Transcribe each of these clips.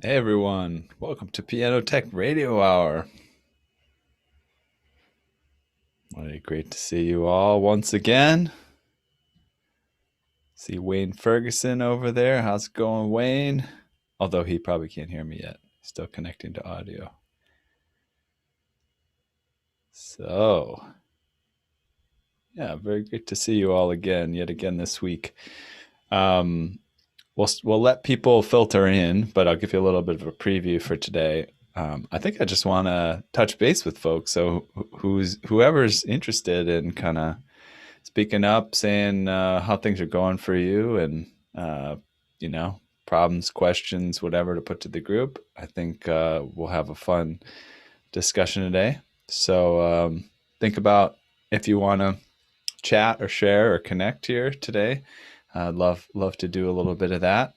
Hey everyone, welcome to Piano Tech Radio Hour. Well, great to see you all once again. See Wayne Ferguson over there. How's it going, Wayne? Although he probably can't hear me yet. Still connecting to audio. So, yeah, very great to see you all yet again this week. Um, we'll let people filter in, but I'll give you a little bit of a preview for today. I think I just want to touch base with folks. So whoever's interested in kind of speaking up, saying how things are going for you, and uh, you know, problems, questions, whatever to put to the group. I think we'll have a fun discussion today. So think about if you want to chat or share or connect here today. I'd love to do a little bit of that.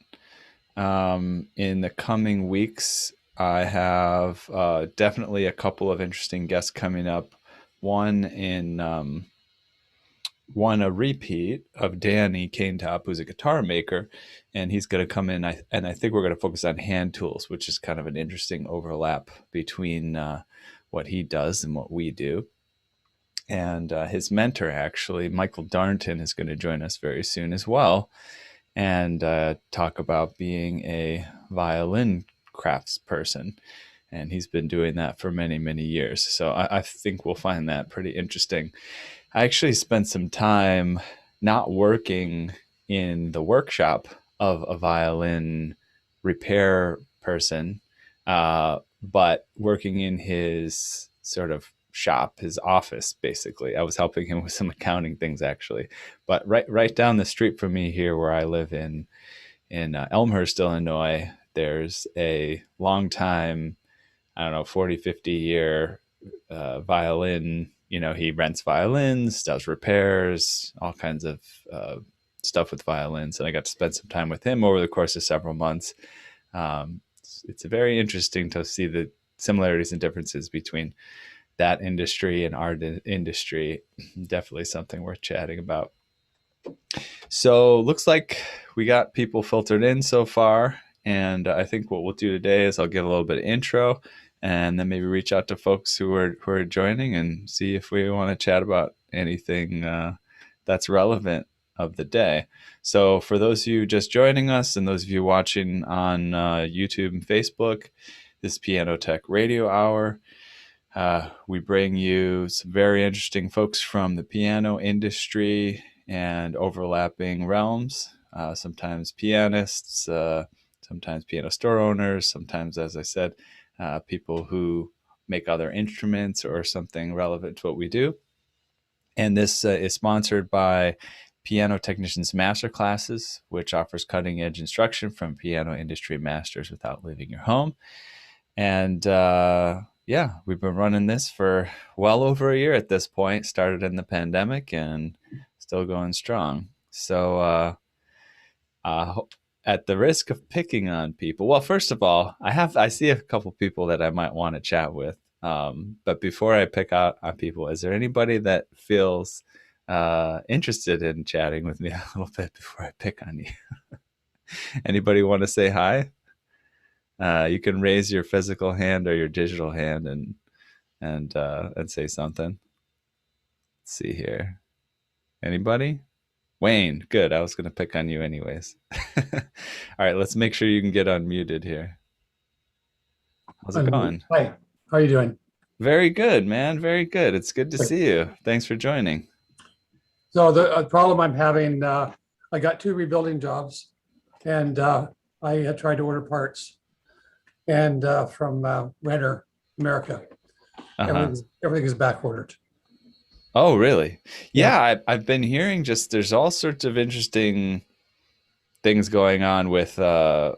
In the coming weeks, I have definitely a couple of interesting guests coming up. One a repeat of Danny Canetop, who's a guitar maker, and he's going to come in. And I think we're going to focus on hand tools, which is kind of an interesting overlap between what he does and what we do. And his mentor, actually, Michael Darnton, is going to join us very soon as well, and talk about being a violin craftsperson. And he's been doing that for many, many years. So I think we'll find that pretty interesting. I actually spent some time not working in the workshop of a violin repair person, but working in his sort of shop, his office, basically. I was helping him with some accounting things, actually. But right down the street from me here, where I live in Elmhurst, Illinois, there's a long time, I don't know, 40, 50 year violin. He rents violins, does repairs, all kinds of stuff with violins. And I got to spend some time with him over the course of several months. It's very interesting to see the similarities and differences between that industry and our industry. Definitely something worth chatting about. So looks like we got people filtered in so far. And I think what we'll do today is I'll give a little bit of intro, and then maybe reach out to folks who are joining and see if we want to chat about anything that's relevant of the day. So for those of you just joining us and those of you watching on YouTube and Facebook, this is Piano Tech Radio Hour. We bring you some very interesting folks from the piano industry and overlapping realms. Sometimes pianists, sometimes piano store owners, sometimes, as I said, people who make other instruments or something relevant to what we do. And this is sponsored by Piano Technicians Masterclasses, which offers cutting edge instruction from piano industry masters without leaving your home. And yeah, we've been running this for well over a year at this point. Started in the pandemic and still going strong. So at the risk of picking on people, well, first of all, I see a couple people that I might want to chat with. But before I pick out on people, is there anybody that feels interested in chatting with me a little bit before I pick on you? Anybody want to say hi? You can raise your physical hand or your digital hand and say something. Let's see here. Anybody? Wayne, good. I was going to pick on you anyways. All right, let's make sure you can get unmuted here. How's it going? Hi, how are you doing? Very good, man. Very good. It's good to see you. Thanks for joining. So the problem I'm having, I got two rebuilding jobs, and I tried to order parts, and from Renter America, everything is back ordered. Oh, really? Yeah. Yeah, I've been hearing just there's all sorts of interesting things going on with I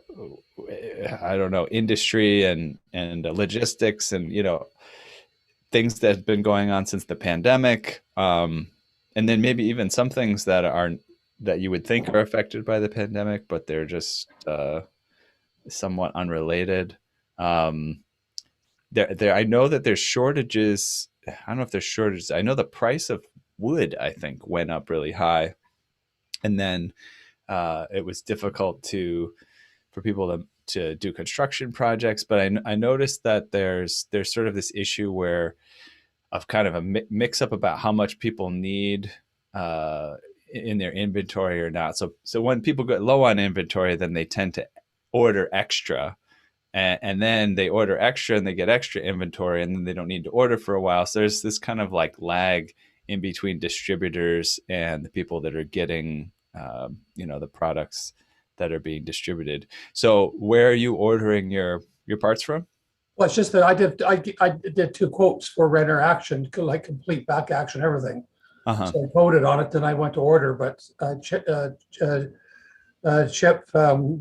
don't know, industry and logistics, and things that have been going on since the pandemic, and then maybe even some things that you would think are affected by the pandemic, but they're just somewhat unrelated. um, I know that there's shortages. I don't know if there's shortages. I know the price of wood, I think, went up really high, and then it was difficult for people to do construction projects, but I noticed that there's sort of this issue where of kind of a mix up about how much people need in their inventory or not. So when people get low on inventory, then they tend to order extra, and then they order extra and they get extra inventory, and then they don't need to order for a while. So there's this kind of like lag in between distributors and the people that are getting the products that are being distributed. So where are you ordering your parts from? Well, it's just that I did two quotes for Renner Action, like complete back action, everything. Uh-huh. So I quoted on it, then I went to order, but Chip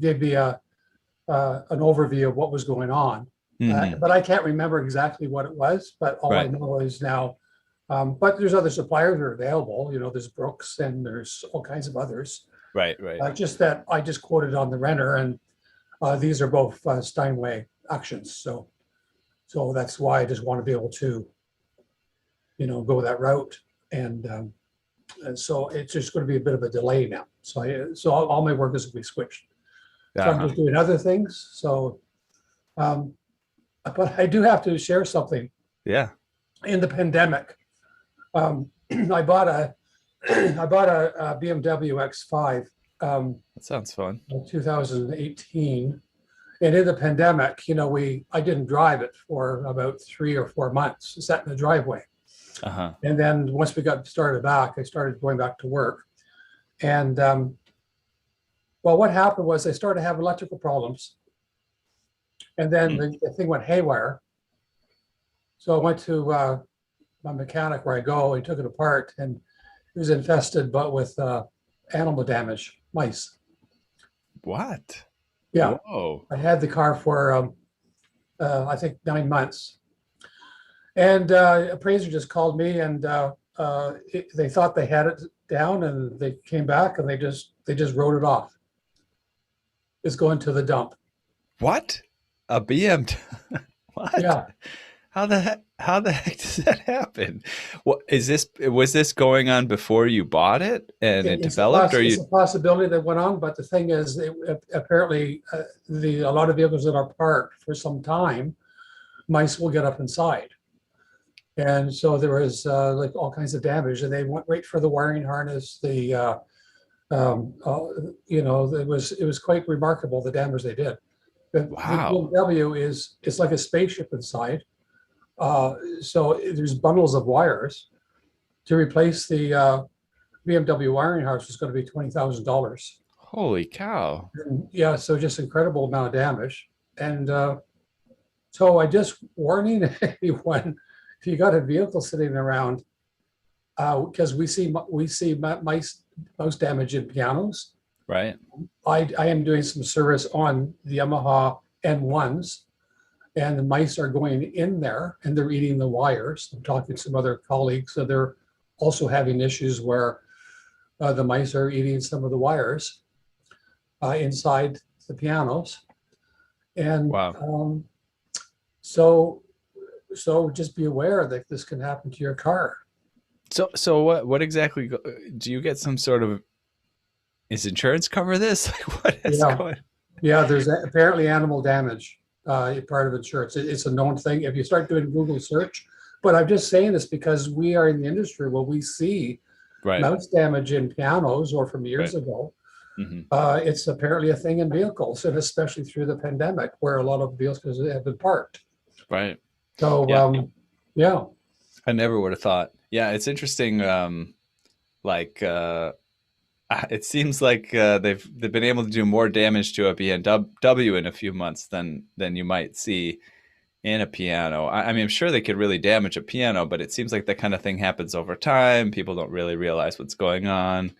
gave me an overview of what was going on. Mm-hmm. But I can't remember exactly what it was, but all I Right. know is now, but there's other suppliers that are available. There's Brooks and there's all kinds of others. Right. Right. Just that I just quoted on the Renner, and these are both Steinway actions. So that's why I just want to be able to, go that route. And so it's just going to be a bit of a delay now. So all my work is going to be switched. So I'm Uh-huh. just doing other things. So, but I do have to share something. Yeah. In the pandemic, I bought a BMW X5 That sounds fun. in 2018. And in the pandemic, I didn't drive it for about 3 or 4 months, sat in the driveway. Uh-huh. And then once we got started back, I started going back to work. And well, what happened was I started to have electrical problems. And then the thing went haywire. So I went to my mechanic where I go, he took it apart, and it was infested, but with animal damage, mice. What? Yeah. Whoa. I had the car for, I think, 9 months. And appraiser just called me, and they thought they had it down, and they came back and they just wrote it off. It's going to the dump. What? A BMW? What? Yeah. How the heck does that happen? What was this going on before you bought it and it developed, or It's you? a possibility that went on, but the thing is, apparently, a lot of vehicles that are parked for some time, mice will get up inside, and so there was like all kinds of damage, and they went right for the wiring harness. It was quite remarkable the damage they did. Wow. The BMW it's like a spaceship inside, so there's bundles of wires. To replace the BMW wiring harness is going to be $20,000. Holy cow. Yeah, so just incredible amount of damage. And so I just warning anyone, if you got a vehicle sitting around, because we see mouse damage in pianos. Right. I am doing some service on the Yamaha N1s, and the mice are going in there and they're eating the wires. I'm talking to some other colleagues, so they're also having issues where the mice are eating some of the wires inside the pianos. And Wow. so just be aware that this can happen to your car. So what exactly do you get some sort of, is insurance cover this? Like what is going? Yeah, there's apparently animal damage part of insurance. It's a known thing if you start doing Google search. But I'm just saying this because we are in the industry where we see Right. mouse damage in pianos or from years ago. Mm-hmm. It's apparently a thing in vehicles, and especially through the pandemic where a lot of vehicles have been parked. Right. So, yeah. I never would have thought. Yeah, it's interesting. It seems like they've been able to do more damage to a BMW in a few months than you might see in a piano. I mean, I'm sure they could really damage a piano, but it seems like that kind of thing happens over time. People don't really realize what's going on,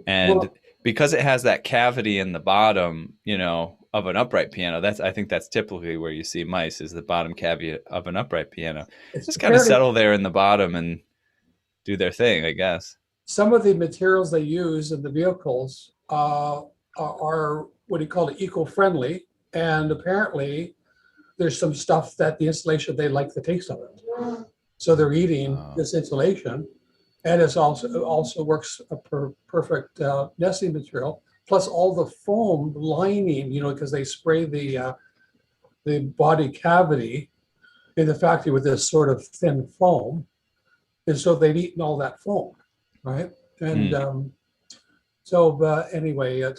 and because it has that cavity in the bottom, of an upright piano, I think that's typically where you see mice, is the bottom cavity of an upright piano. It's just kind of settle there in the bottom and do their thing, I guess. Some of the materials they use in the vehicles are what do you call it, eco-friendly, and apparently there's some stuff that the insulation, they like the taste of it, so they're eating this insulation, and it's also works a perfect nesting material. plus all the foam lining, because they spray the body cavity in the factory with this sort of thin foam. And so they've eaten all that foam, right? And anyway, I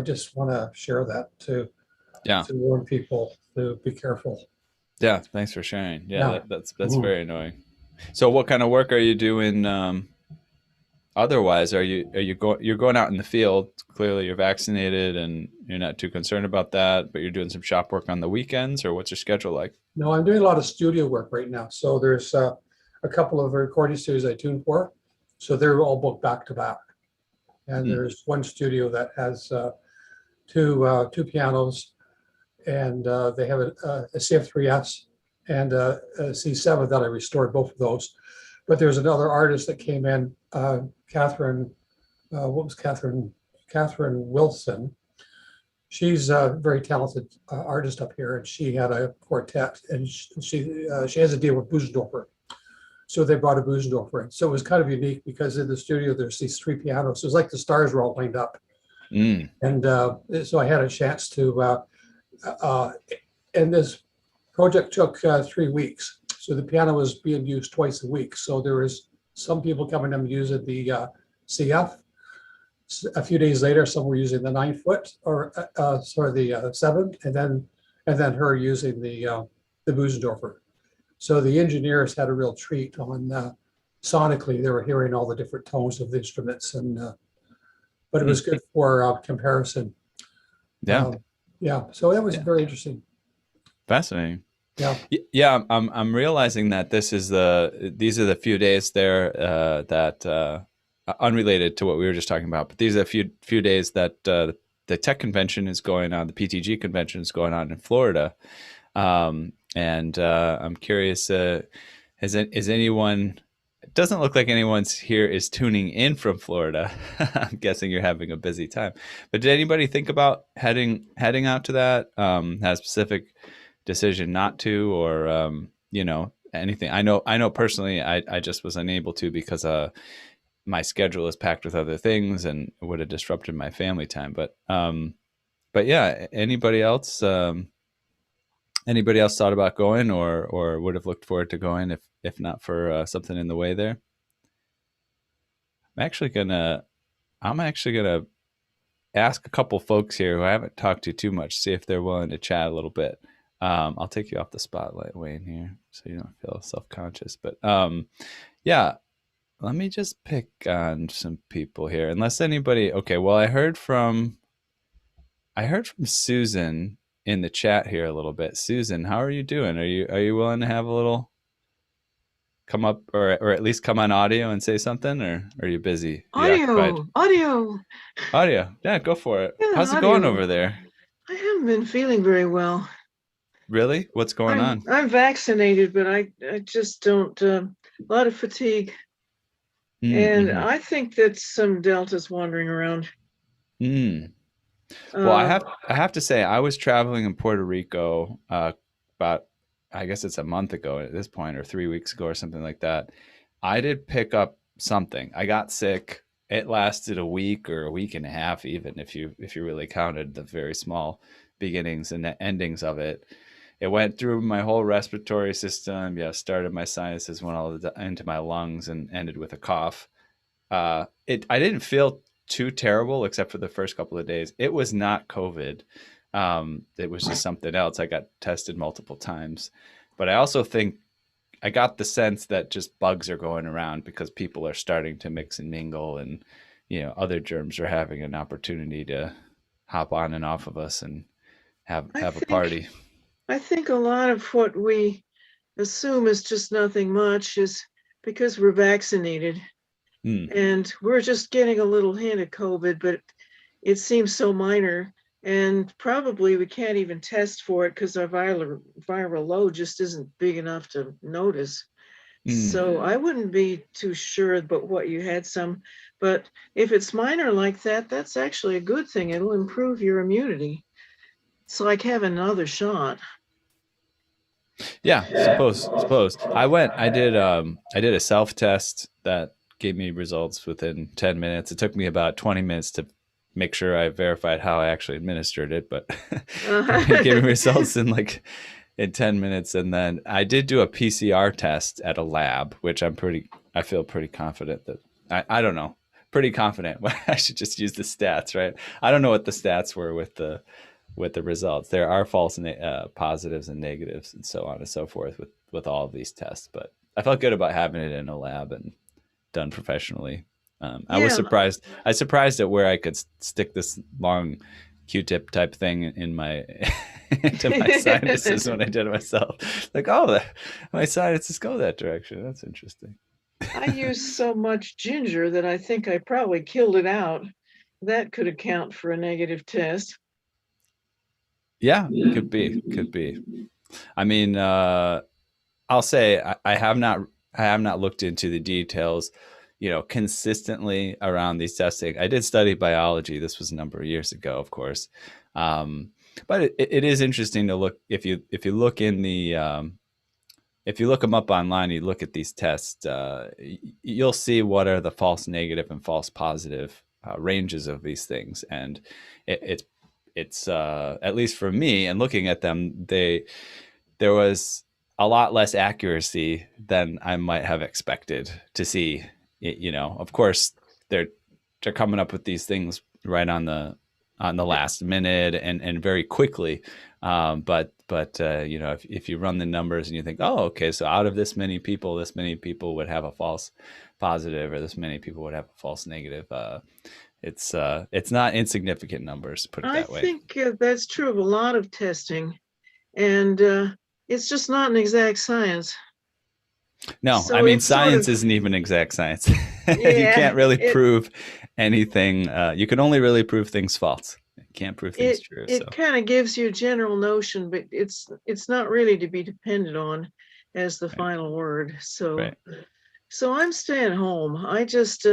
just want to share that to warn people to be careful. Yeah, thanks for sharing. Yeah. That's very annoying. So what kind of work are you doing otherwise? You're going out in the field? Clearly you're vaccinated and you're not too concerned about that, but you're doing some shop work on the weekends, or what's your schedule like? No, I'm doing a lot of studio work right now. So there's a couple of recording studios I tuned for. So they're all booked back to back. And there's one studio that has two pianos, and they have a CF3S and a C7 that I restored, both of those. But there's another artist that came in, Catherine, Catherine Wilson. She's a very talented artist up here, and she had a quartet, and she has a deal with Busendorfer. So they brought a Busendorfer in. So it was kind of unique because in the studio, there's these three pianos. It was like the stars were all lined up. And so I had a chance to, and this project took 3 weeks. So the piano was being used twice a week. So there was some people coming and using the CF. A few days later, some were using the 9-foot, or the 7, and then her using the Busendorfer. So the engineers had a real treat on sonically. They were hearing all the different tones of the instruments, and but it was good for comparison. Yeah. So that was very interesting. Fascinating. Yeah. Yeah. I'm realizing that these are the few days there that unrelated to what we were just talking about, but these are a few days that the tech convention is going on, the PTG convention is going on in Florida. And I'm curious, is anyone, it doesn't look like anyone's here is tuning in from Florida. I'm guessing you're having a busy time, but did anybody think about heading out to that? Has a specific decision not to, or, anything? I know personally, I just was unable to because, my schedule is packed with other things and it would have disrupted my family time. But yeah, anybody else thought about going, or would have looked forward to going if not for something in the way there? I'm actually gonna ask a couple folks here who I haven't talked to too much, see if they're willing to chat a little bit. I'll take you off the spotlight, Wayne, here, so you don't feel self-conscious. But yeah, let me just pick on some people here. Unless anybody, okay. Well, I heard from Susan in the chat here a little bit. Susan, how are you doing? Are you willing to have a little come up, or at least come on audio and say something, or are you busy? Audio. Yeah, go for it. Yeah, how's it going over there? I haven't been feeling very well. Really? What's going on? I'm vaccinated, but I just don't, a lot of fatigue. And I think that some Delta's wandering around. Well, I have to say, I was traveling in Puerto Rico about, I guess it's a month ago at this point, or 3 weeks ago, or something like that. I did pick up something. I got sick. It lasted a week or a week and a half, even if you really counted the very small beginnings and the endings of it. It went through my whole respiratory system. Yeah, started my sinuses, went all into my lungs, and ended with a cough. I didn't feel too terrible except for the first couple of days. It was not COVID. It was just something else. I got tested multiple times, but I also think I got the sense that just bugs are going around because people are starting to mix and mingle, and other germs are having an opportunity to hop on and off of us and have a party. I think a lot of what we assume is just nothing much is because we're vaccinated. And we're just getting a little hint of COVID, but it seems so minor, and probably we can't even test for it because our viral load just isn't big enough to notice. So I wouldn't be too sure about what you had some, but if it's minor like that, that's actually a good thing. It'll improve your immunity. It's like having another shot. Yeah, suppose. I did a self-test that gave me results within 10 minutes. It took me about 20 minutes to make sure I verified how I actually administered it, but Uh, gave me results in 10 minutes. And then I did do a PCR test at a lab, which I feel pretty confident that I don't know, pretty confident. I should just use the stats, right? I don't know what the stats were with the results. There are false positives and negatives and so on and so forth with all of these tests, but I felt good about having it in a lab and done professionally. I was yeah, surprised at where I could stick this long Q-tip type thing in my into my sinuses when I did it myself. Like, oh, my sinuses go that direction. That's interesting. I used so much ginger that I think I probably killed it out. That could account for a negative test. Yeah, could be. I mean, I'll say I have not looked into the details, consistently around these testing. I did study biology. This was a number of years ago, of course, but it is interesting to look if you look in the if you look them up online, you look at these tests, you'll see what are the false negative and false positive ranges of these things, and it's at least for me and looking at them, there was a lot less accuracy than I might have expected to see. Of course, they're coming up with these things right on the last minute and very quickly. But if you run the numbers and you think, oh, okay, so out of this many people would have a false positive, or this many people would have a false negative. It's not insignificant numbers, put it that way. I think that's true of a lot of testing, and it's just not an exact science. No, So I mean, it's sort science of, isn't even exact science. You yeah, can't really it prove anything. You can only really prove things false. You can't prove things it true. So it kind of gives you a general notion, but it's not really to be depended on as the right, final word. So right. so I'm staying home. I just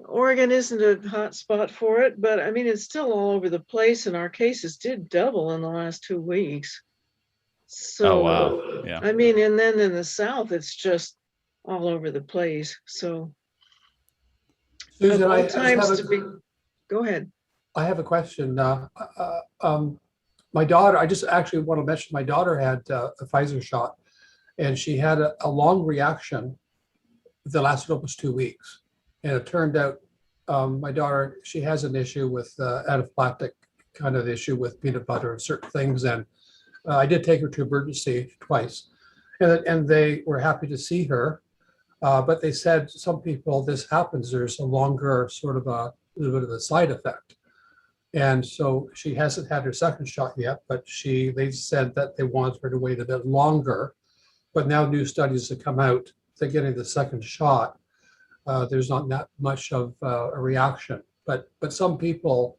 Oregon isn't a hot spot for it, but I mean it's still all over the place, and our cases did double in the last 2 weeks. Oh wow, So yeah. I mean, and then in the South, it's just all over the place. So of Susan, all times to be, go ahead. I have a question. My daughter, I just actually want to mention my daughter had a Pfizer shot, and she had a long reaction that lasted almost 2 weeks. And it turned out my daughter, she has an issue with anaphylactic kind of issue with peanut butter and certain things. And I did take her to emergency twice, and they were happy to see her. But they said some people, this happens, there's a longer sort of a little bit of a side effect. And so she hasn't had her second shot yet, but they said that they wanted her to wait a bit longer. But now new studies have come out that getting the second shot, there's not that much of a reaction. But some people,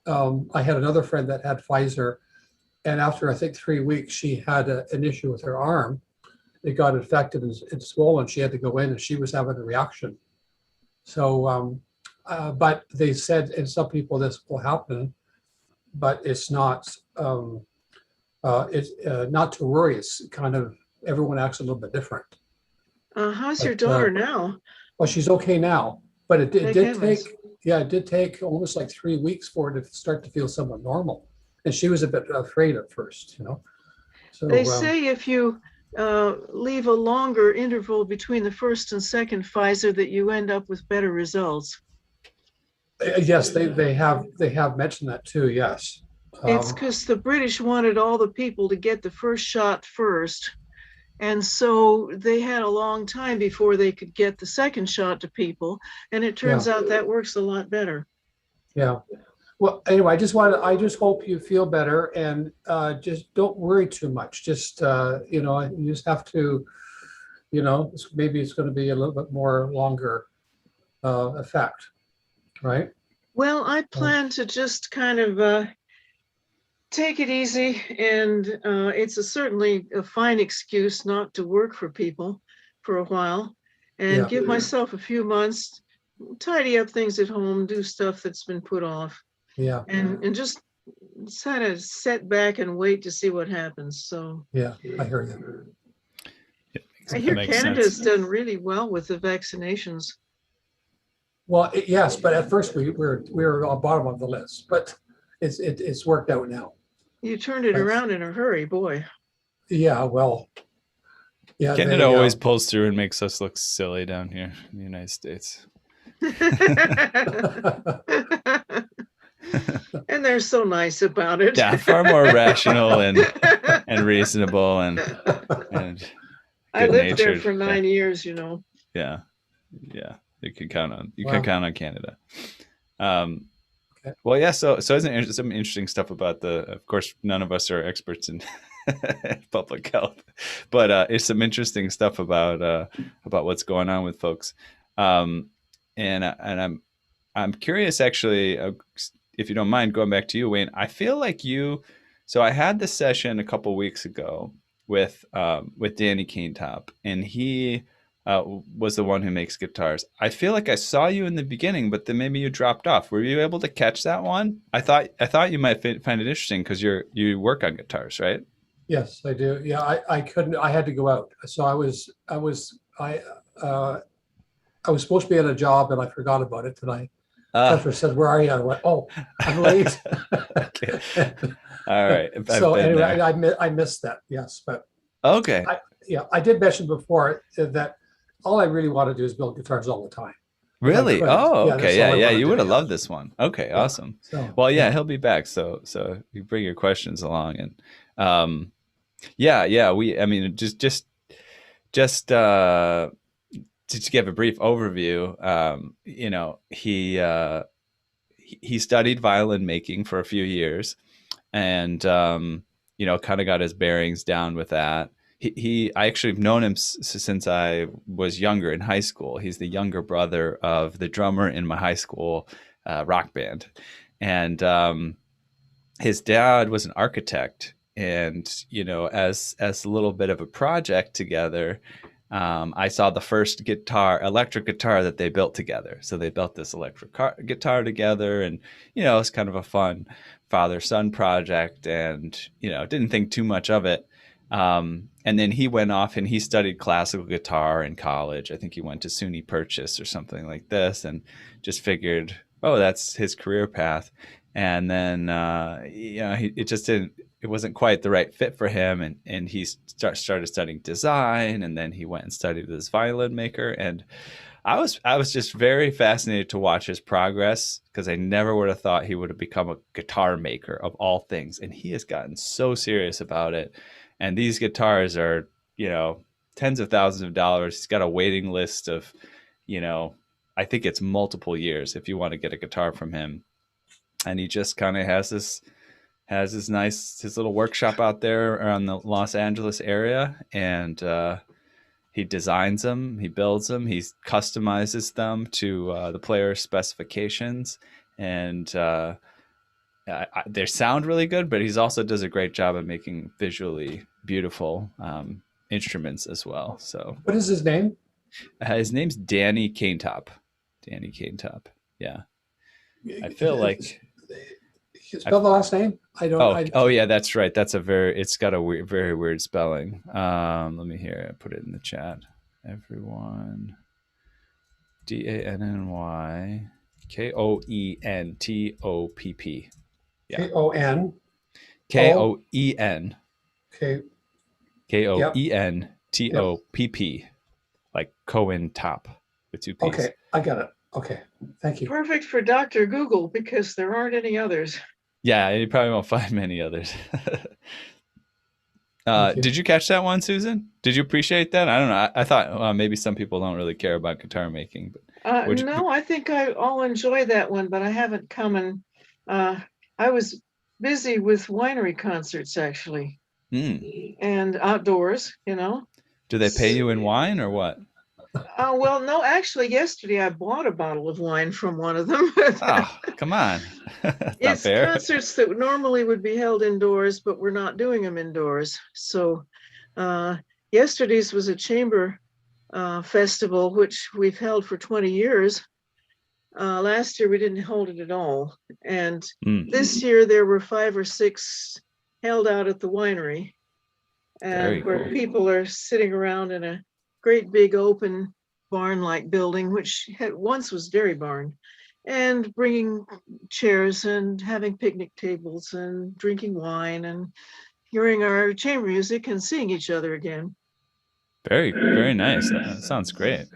I had another friend that had Pfizer, and after I think 3 weeks, she had an issue with her arm. It got infected and swollen. She had to go in, and she was having a reaction. So, but they said in some people this will happen, but it's not. It's not to worry. It's kind of everyone acts a little bit different. How's your But daughter now? well, she's okay now, but it Thank did heavens. take. Yeah, it did take almost like 3 weeks for her to start to feel somewhat normal, and she was a bit afraid at first. So They say if you leave a longer interval between the first and second Pfizer, that you end up with better results. yes, they have mentioned that too. Yes. It's because the British wanted all the people to get the first shot first. And so they had a long time before they could get the second shot to people. And it turns out that works a lot better. Yeah. Well, anyway, I just hope you feel better, and just don't worry too much. Just, you just have to, maybe it's going to be a little bit more longer effect, right? Well, I plan to just kind of take it easy, and it's certainly a fine excuse not to work for people for a while, and give myself a few months, tidy up things at home, do stuff that's been put off. Yeah. And just kind of sit back and wait to see what happens. So Yeah, I hear you. I hear Canada's done really well with the vaccinations. Well, yes, but at first we were on bottom of the list, but it's worked out now. You turned it Thanks. around in a hurry, boy. Yeah, well, yeah, Canada always pulls through and makes us look silly down here in the United States. And they're so nice about it. Yeah, far more rational and reasonable and I lived there good-natured. for 9 years, you know. Yeah. You can count on Wow. count on Canada. Okay. Well, yeah. So isn't some interesting stuff about of course, none of us are experts in public health, but it's some interesting stuff about what's going on with folks. And I'm curious, actually, if you don't mind going back to you, Wayne. I feel like so I had this session a couple weeks ago with Danny Kaintop, and he was the one who makes guitars. I feel like I saw you in the beginning, but then maybe you dropped off. Were you able to catch that one? I thought you might find it interesting because you work on guitars, right? Yes, I do. Yeah, I couldn't. I had to go out, so I was supposed to be at a job and I forgot about it tonight. Catherine said, "Where are you?" I went, "Oh, I'm late." Okay. All right. So anyway, I missed that. Yes, but okay. I did mention before that all I really want to do is build guitars all the time. Really? Oh, okay. Yeah. You would have loved loved this one. Okay, Yeah. awesome. So, Well, yeah, he'll be back. So you bring your questions along, and I mean, just to give a brief overview, he studied violin making for a few years, and kind of got his bearings down with that. I actually have known him since I was younger in high school. He's the younger brother of the drummer in my high school rock band, and his dad was an architect. And as a little bit of a project together, I saw the first electric guitar that they built together. So they built this electric guitar together, and it's kind of a fun father-son project, and didn't think too much of it. And then he went off and he studied classical guitar in college. I think he went to SUNY Purchase or something like this, and just figured, oh, that's his career path. And then it wasn't quite the right fit for him, and he started studying design, and then he went and studied with his violin maker. And I was just very fascinated to watch his progress, because I never would have thought he would have become a guitar maker of all things. And he has gotten so serious about it. And these guitars are, tens of thousands of dollars. He's got a waiting list of, I think it's multiple years if you want to get a guitar from him. And he just kind of has his little workshop out there around the Los Angeles area. And he designs them, he builds them, he customizes them to the player's specifications. And they sound really good, but he also does a great job of making visually beautiful instruments as well. So what is his name? His name's Danny Kaintop. Danny Kaintop. Yeah. I feel like spell the last name. I don't. Oh yeah, that's right. It's got a very weird spelling. Let me put it in the chat. Everyone. DANNY KOENTOPP. Yeah. KON. KOEN. Okay. KOENTOPP. Like Cohen top with two P's. Okay, I got it. Okay, thank you. Perfect for Dr. Google, because there aren't any others. Yeah, you probably won't find many others. Did you catch that one, Susan? Did you appreciate that? I don't know. I thought maybe some people don't really care about guitar making, but no, I think I'll enjoy that one, but I haven't come and I was busy with winery concerts actually, and outdoors. Do they pay you in wine or what? Well, no, actually, yesterday I bought a bottle of wine from one of them. Oh, come on. It's fair. Concerts that normally would be held indoors, but we're not doing them indoors. So yesterday's was a chamber festival, which we've held for 20 years. Last year, we didn't hold it at all. And this year, there were 5 or 6 held out at the winery, and where people are sitting around in a great big open barn-like building, which once was Dairy Barn, and bringing chairs and having picnic tables and drinking wine and hearing our chamber music and seeing each other again. Very, very nice. That sounds great.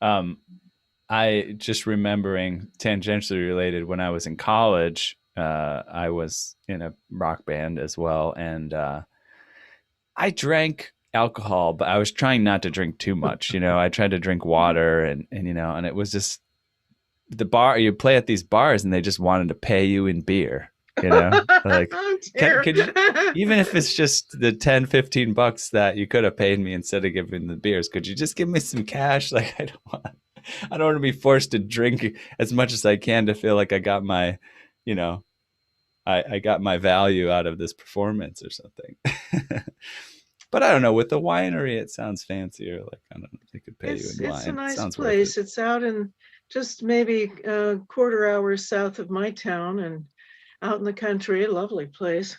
I just remembering, tangentially related, when I was in college, I was in a rock band as well, and I drank alcohol, but I was trying not to drink too much. I tried to drink water, and and it was just the bar. You play at these bars, and they just wanted to pay you in beer. Like, could you, even if it's just the $10-15 that you could have paid me instead of giving the beers, could you just give me some cash? Like, I don't want to be forced to drink as much as I can to feel like I got my, I got my value out of this performance or something. But I don't know, with the winery, it sounds fancier. Like, I don't know if they could pay you in wine. It's a nice sounds place. It's out in just maybe a quarter hour south of my town and out in the country, a lovely place.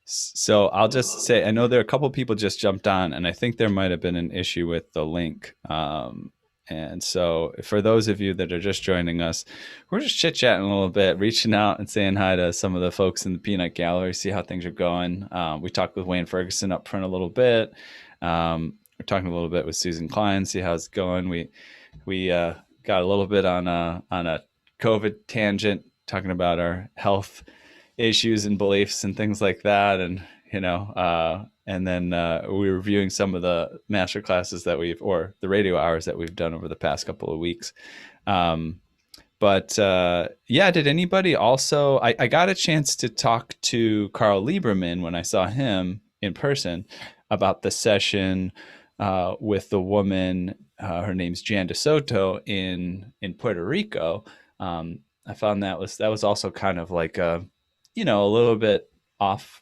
So I'll just say, I know there are a couple people just jumped on, and I think there might have been an issue with the link. And so for those of you that are just joining us, we're just chit-chatting a little bit, reaching out and saying hi to some of the folks in the Peanut Gallery, see how things are going. We talked with Wayne Ferguson up front a little bit. We're talking a little bit with Susan Klein, see how it's going. We got a little bit on a COVID tangent, talking about our health issues and beliefs and things like that. And, and then we were reviewing some of the master classes that or the radio hours that we've done over the past couple of weeks. But did anybody also, I got a chance to talk to Carl Lieberman when I saw him in person about the session with the woman, her name's Jan DeSoto in Puerto Rico. I found that was also kind of like a little bit off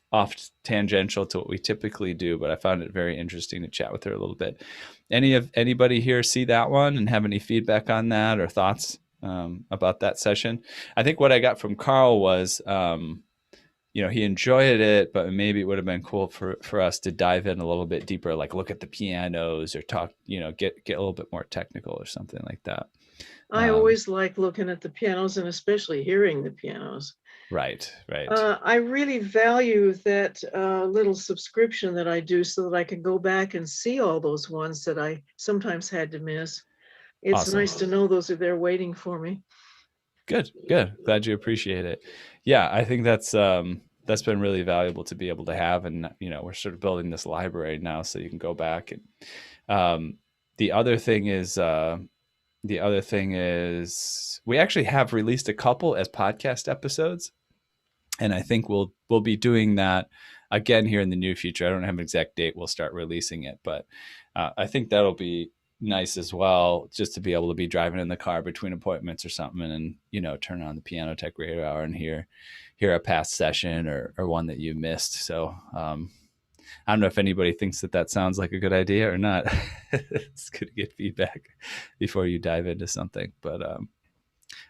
tangential to what we typically do, but I found it very interesting to chat with her a little bit. Anybody here see that one and have any feedback on that or thoughts about that session? I think what I got from Carl was, he enjoyed it, but maybe it would have been cool for us to dive in a little bit deeper, like look at the pianos or talk, get a little bit more technical or something like that. I always like looking at the pianos and especially hearing the pianos. Right. I really value that little subscription that I do so that I can go back and see all those ones that I sometimes had to miss. It's awesome. Nice to know those are there waiting for me. Good. Glad you appreciate it. Yeah, I think that's been really valuable to be able to have. And, we're sort of building this library now so you can go back. And the other thing is we actually have released a couple as podcast episodes. And I think we'll be doing that again here in the near future. I don't have an exact date we'll start releasing it, but I think that'll be nice as well, just to be able to be driving in the car between appointments or something and, turn on the Piano Tech Radio Hour and hear a past session or one that you missed. So I don't know if anybody thinks that sounds like a good idea or not. It's good to get feedback before you dive into something. But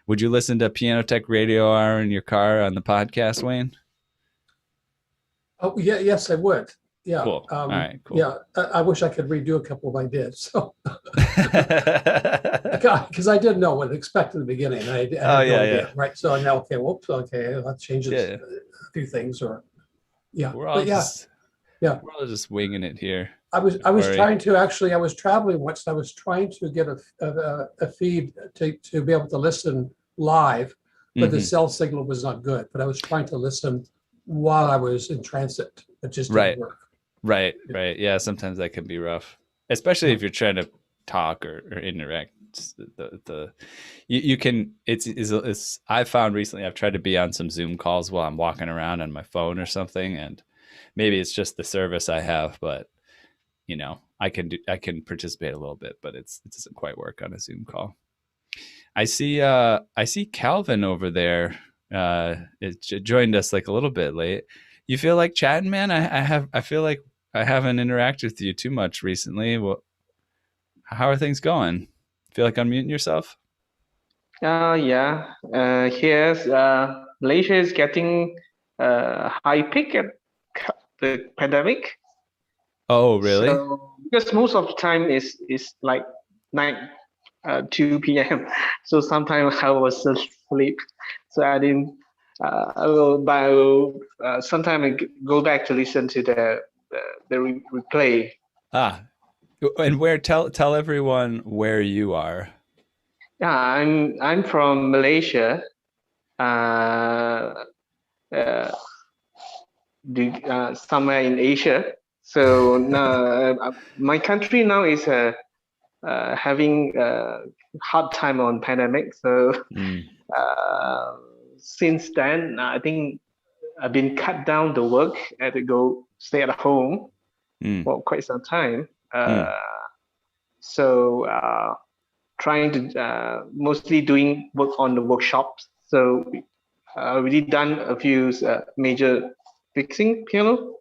would you listen to Piano Tech Radio Hour in your car on the podcast, Wayne? Oh, yeah, yes, I would. Yeah. Cool. All right, cool. Yeah, I wish I could redo a couple of I did. So, because I didn't know what to expect in the beginning. I had no idea, right? So I know, I'll change a few things, or we're all just winging it here. I was trying to I was traveling once. I was trying to get a feed to be able to listen live, but the cell signal was not good. But I was trying to listen while I was in transit. It just didn't work. Right. Yeah, sometimes that can be rough, especially if you're trying to talk or interact. You can. It's. I've found recently I've tried to be on some Zoom calls while I'm walking around on my phone or something, and maybe it's just the service I have, but I can participate a little bit, but it doesn't quite work on a Zoom call. I see Calvin over there. It joined us like a little bit late. You feel like chatting, man? I feel like I haven't interacted with you too much recently. Well, how are things going? Feel like unmuting yourself? Yeah. Here's Malaysia is getting high peak at the pandemic. Oh, really? So, because most of the time is like night 2 p.m. So sometimes I was asleep, so I didn't. I will sometime go back to listen to the replay. Ah, and where? Tell everyone where you are. Yeah, I'm from Malaysia. Uh, uh, somewhere in Asia. So my country now is having a hard time on pandemic. So since then, I think I've been cut down the work. I had to go stay at home for quite some time. So trying to mostly doing work on the workshops. So already done a few major fixing piano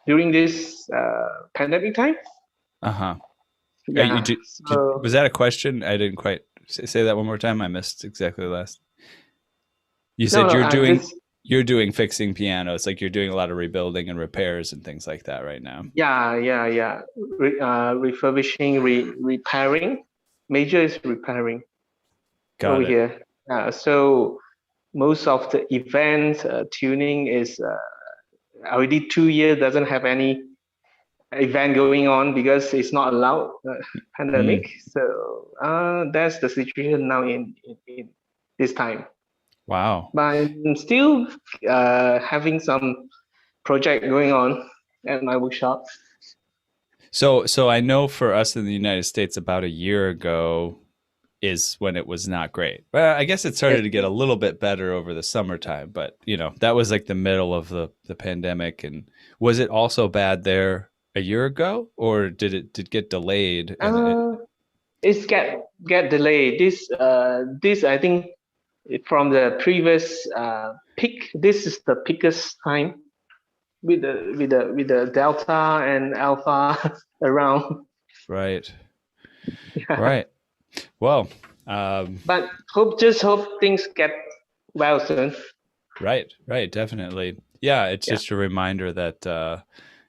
during this pandemic time. Yeah. Was that a question? I didn't quite say that one more time. I missed exactly the last. You said you're doing fixing pianos, like you're doing a lot of rebuilding and repairs and things like that right now. Yeah. Refurbishing, repairing. Major is repairing. Got over it. Here. So most of the events tuning is already 2 years doesn't have any event going on because it's not allowed pandemic. So that's the situation now in this time. Wow. But I'm still having some project going on at my workshop. So I know for us in the United States, about a year ago is when it was not great. Well, I guess it started to get a little bit better over the summertime, but that was like the middle of the pandemic. And was it also bad there a year ago, or did it get delayed? It's get delayed. This I think from the previous peak. This is the peakest time with the delta and alpha around. Right. Yeah. Right. Well, but hope things get well soon. Right. Definitely. Yeah. It's just a reminder that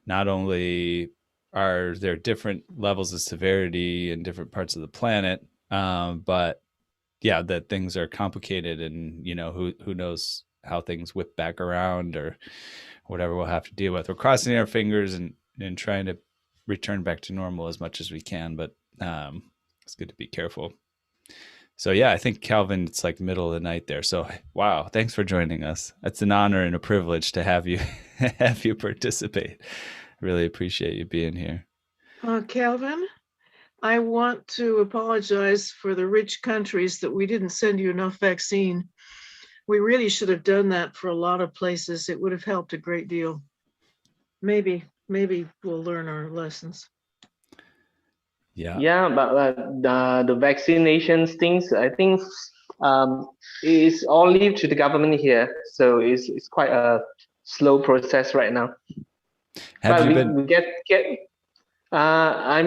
not only are there different levels of severity in different parts of the planet, but yeah, that things are complicated, and who knows how things whip back around or whatever we'll have to deal with. We're crossing our fingers and trying to return back to normal as much as we can, but it's good to be careful. So yeah, I think Calvin, it's like middle of the night there. So wow, thanks for joining us. It's an honor and a privilege to have you participate. Really appreciate you being here. Calvin, I want to apologize for the rich countries that we didn't send you enough vaccine. We really should have done that for a lot of places. It would have helped a great deal. Maybe we'll learn our lessons. Yeah, but the vaccinations things, I think is all leave to the government here. So it's quite a slow process right now. I'm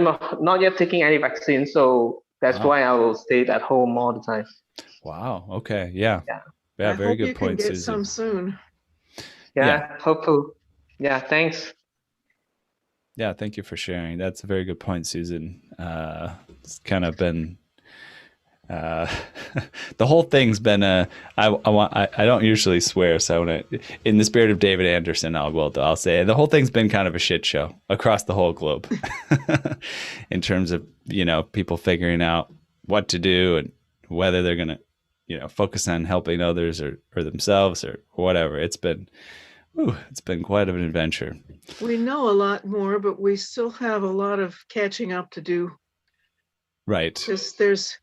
not yet taking any vaccine, so that's why I will stay at home all the time. Wow. Okay. Yeah. I very good point, can get Susan. some soon. Yeah. Hopefully. Yeah. Thanks. Yeah, thank you for sharing. That's a very good point, Susan. It's kind of been the whole thing's been I don't usually swear, so in the spirit of David Anderson, I'll say the whole thing's been kind of a shit show across the whole globe in terms of people figuring out what to do and whether they're gonna focus on helping others or themselves or whatever. It's been quite of an adventure. We know a lot more, but we still have a lot of catching up to do. Right. Because